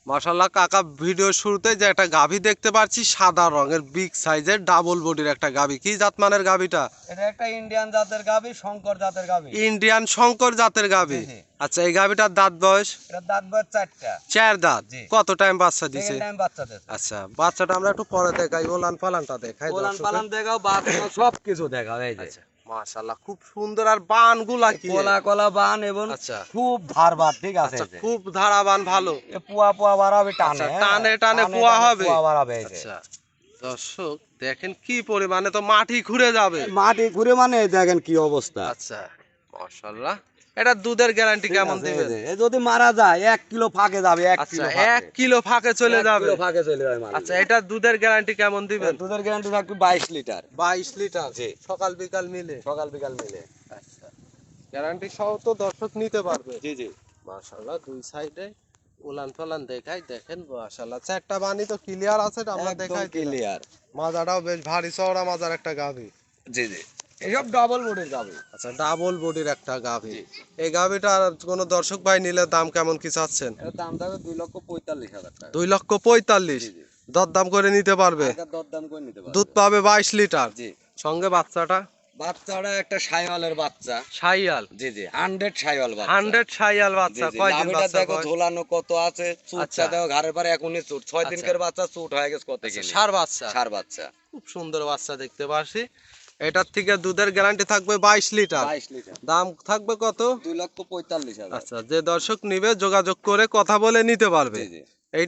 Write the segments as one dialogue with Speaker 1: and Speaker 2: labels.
Speaker 1: মাশাআল্লাহ কাকা, ভিডিও শুরুতে যে একটা গাভী দেখতে পাচ্ছি সাদা রঙের বিগ সাইজের ডাবল বডির একটা গাভী, কি জাতমানের গাভীটা?
Speaker 2: এটা একটা ইন্ডিয়ান জাতের গাভী, শঙ্কর জাতের গাভী।
Speaker 1: ইন্ডিয়ান শঙ্কর জাতের গাভী।
Speaker 2: জি।
Speaker 1: আচ্ছা, এই গাভীটার দাঁত বয়স?
Speaker 2: এটা দাঁত বয়স 4টা।
Speaker 1: 4 দাঁত।
Speaker 2: জি।
Speaker 1: কত টাইম বাচ্চা দিছে?
Speaker 2: সেকেন্ড টাইম বাচ্চা দিছে।
Speaker 1: আচ্ছা, বাচ্চাটা আমরা একটু পরে দেখাই, ওলান পালানটা দেখাই।
Speaker 2: ওলান পালান দেখাও, বাচ্চা সবকিছু দেখাও। এই যে
Speaker 1: আচ্ছা, মাশাআল্লাহ খুব সুন্দর। আর বানগুলা কি?
Speaker 2: কোলা কোলা বান এবং
Speaker 1: আচ্ছা,
Speaker 2: খুব ধারবার, ঠিক আছে?
Speaker 1: আচ্ছা, খুব ধারাবান, ভালো।
Speaker 2: এ পুয়া পুয়া বাড়াবে, টানে
Speaker 1: আচ্ছা, টানে টানে পুয়া হবে।
Speaker 2: পুয়া বাড়াবে। এই যে
Speaker 1: আচ্ছা দর্শক দেখেন কি পরিমাণে, তো মাটি ঘুরে যাবে।
Speaker 2: মাটি ঘুরে মানে দেখেন কি অবস্থা।
Speaker 1: আচ্ছা মাশাআল্লাহ, এটা দুধের গ্যারান্টি কেমন দিবেন?
Speaker 2: এই যদি মারা যায় 1 কিলো ফাঁকে যাবে। 1
Speaker 1: আচ্ছা, 1 কিলো ফাঁকে চলে যাবে।
Speaker 2: ফাঁকে চলে যাবে মারা।
Speaker 1: আচ্ছা, এটা দুধের গ্যারান্টি কেমন দিবেন?
Speaker 2: দুধের গ্যারান্টি থাকবে 22 লিটার।
Speaker 1: 22 লিটার।
Speaker 2: জি।
Speaker 1: সকাল বিকাল মিলে?
Speaker 2: সকাল বিকাল মিলে।
Speaker 1: আচ্ছা, গ্যারান্টি সহ তো দর্শক নিতে পারবে।
Speaker 2: জি জি।
Speaker 1: মাশাআল্লাহ, দুই সাইডে উলান পালান দেখাই, দেখেন মাশাআল্লাহ চারটা বানি তো ক্লিয়ার আছে, আমরা দেখাই
Speaker 2: ক্লিয়ার।
Speaker 1: মাজাটাও বেশ ভারী চওড়া মাজার একটা গাভী।
Speaker 2: জি জি। এসব ডাবল বডির গাভী।
Speaker 1: আচ্ছা, ডাবল বডির একটা গাভী। এই গাভীটার কোনো দর্শক ভাই নিলে দাম কেমন কি চাচ্ছেন?
Speaker 2: এর দাম থাকবে 2,45,000 টাকা।
Speaker 1: 2,45,000।
Speaker 2: জি জি।
Speaker 1: দরদাম করে নিতে পারবে?
Speaker 2: আগের দরদাম করে নিতে পারবে।
Speaker 1: দুধ পাবে 22 লিটার।
Speaker 2: জি।
Speaker 1: সঙ্গে বাচ্চাটা?
Speaker 2: বাচ্চাটা একটা শাইওয়ালের বাচ্চা।
Speaker 1: শাইয়াল?
Speaker 2: জি জি, 100 শাইওয়াল বাচ্চা।
Speaker 1: 100 শাইয়াল বাচ্চা। কয়দিন
Speaker 2: লাভিটা
Speaker 1: বাচ্চা?
Speaker 2: দেখো ঝোলানো কত আছে, চুটটা
Speaker 1: আচ্ছা।
Speaker 2: দেখো ঘাড়ের পরে এখনই চুট। 6 দিনকার বাচ্চা, চুট হয়ে গেছে কত
Speaker 1: আচ্ছা,
Speaker 2: কেজি।
Speaker 1: ষাঁড় বাচ্চা?
Speaker 2: ষাঁড় বাচ্চা।
Speaker 1: খুব সুন্দর বাচ্চা দেখতে পাচ্ছি। এটার থেকে দুধের গ্যারান্টি থাকবে 22 লিটার।
Speaker 2: 22 লিটার।
Speaker 1: দাম থাকবে কত?
Speaker 2: 2,45,000।
Speaker 1: আচ্ছা, যে দর্শক নিবে যোগাযোগ করে কথা বলে নিতে পারবে।
Speaker 2: জি জি।
Speaker 1: এই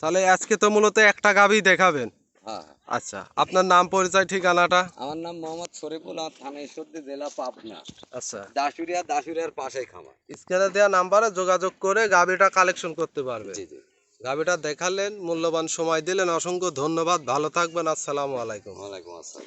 Speaker 1: তাহলে আজকে তো মূলত একটা গাভী দেখাবেন।
Speaker 2: হ্যাঁ।
Speaker 1: আচ্ছা, আপনার নাম পরিচয় ঠিকানাটা?
Speaker 2: আমার নাম মোহাম্মদ শরীফুল, আমার থানা ঈশ্বরদী, জেলা পাবনা।
Speaker 1: আচ্ছা,
Speaker 2: দাসুরিয়ার পাশেই খামার।
Speaker 1: স্ক্রিনে দেওয়া নাম্বারে যোগাযোগ করে গাভীটা কালেকশন করতে পারবে।
Speaker 2: জি জি।
Speaker 1: গাভীটা দেখালেন, মূল্যবান সময় দিলেন, অসংখ্য ধন্যবাদ। ভালো থাকবেন। আসসালামু আলাইকুম।
Speaker 2: ওয়ালাইকুম আসসালাম।